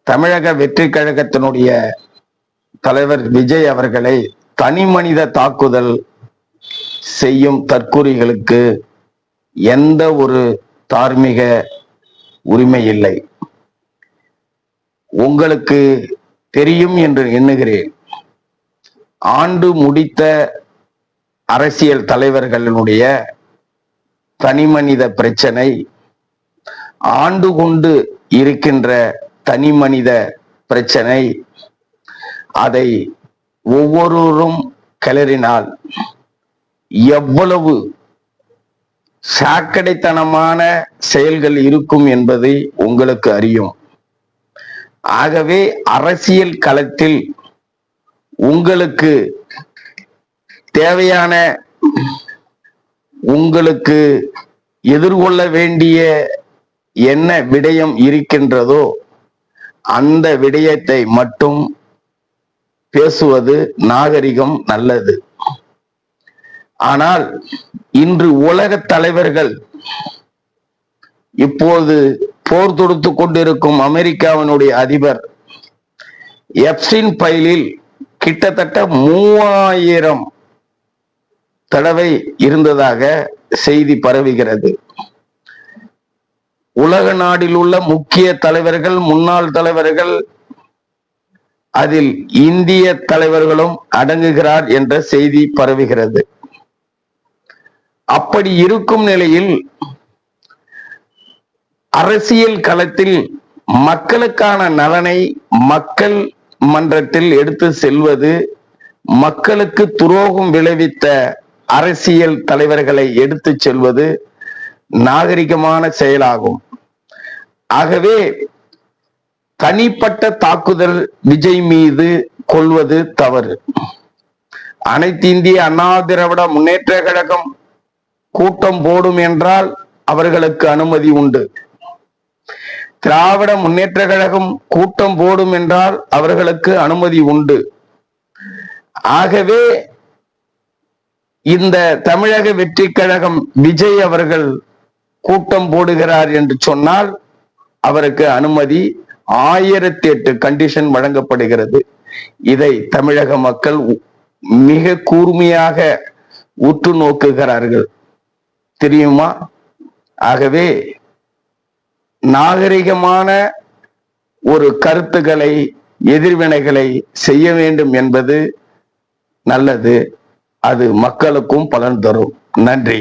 தமிழக வெற்றி கழகத்தினுடைய தலைவர் விஜய் அவர்களை தனி மனித தாக்குதல் செய்யும் தற்கூறிகளுக்கு எந்த ஒரு தார்மீக உரிமை இல்லை. உங்களுக்கு தெரியும் என்று எண்ணுகிறேன். ஆண்டு முடித்த அரசியல் தலைவர்களுடைய தனிமனித பிரச்சனை, ஆண்டு கொண்டு இருக்கின்ற தனி மனித பிரச்சனை, அதை ஒவ்வொருவரும் கிளறினால் எவ்வளவு சாக்கடைத்தனமான செயல்கள் இருக்கும் என்பதை உங்களுக்கு அறியும். ஆகவே அரசியல் களத்தில் உங்களுக்கு தேவையான, உங்களுக்கு எதிர்கொள்ள வேண்டிய என்ன விடயம் இருக்கின்றதோ அந்த விடயத்தை மட்டும் பேசுவது நாகரிகம், நல்லது. ஆனால் இன்று உலக தலைவர்கள், இப்போது போர் தொடுத்து கொண்டிருக்கும் அமெரிக்காவினுடைய அதிபர் எப்ஸ்டீன் ஃபைலில் கிட்டத்தட்ட 3000 தடவை இருந்ததாக செய்தி பரவுகிறது. உலக நாடில் உள்ள முக்கிய தலைவர்கள், முன்னாள் தலைவர்கள், அதில் இந்திய தலைவர்களும் அடங்குகிறார் என்ற செய்தி பரவுகிறது. அப்படி இருக்கும் நிலையில் அரசியல் களத்தில் மக்களுக்கான நலனை மக்கள் மன்றத்தில் எடுத்து செல்வது, மக்களுக்கு துரோகம் விளைவித்த அரசியல் தலைவர்களை எடுத்து செல்வது நாகரிகமான செயலாகும். ஆகவே தனிப்பட்ட தாக்குதல் விஜய் மீது கொள்வது தவறு. அனைத்து இந்திய அண்ணா திராவிட முன்னேற்ற கழகம் கூட்டம் போடும் என்றால் அவர்களுக்கு அனுமதி உண்டு. திராவிட முன்னேற்ற கழகம் கூட்டம் போடும் என்றால் அவர்களுக்கு அனுமதி உண்டு. ஆகவே இந்த தமிழக வெற்றி கழகம் விஜய் அவர்கள் கூட்டம் போடுகிறார் என்று சொன்னால் அவருக்கு அனுமதி 1008 கண்டிஷன் வழங்கப்படுகிறது. இதை தமிழக மக்கள் மிக கூர்மையாக உற்று நோக்குகிறார்கள், தெரியுமா? ஆகவே நாகரிகமான ஒரு கருத்துக்களை, எதிர்வினைகளை செய்ய வேண்டும் என்பது நல்லது. அது மக்களுக்கும் பலன் தரும். நன்றி.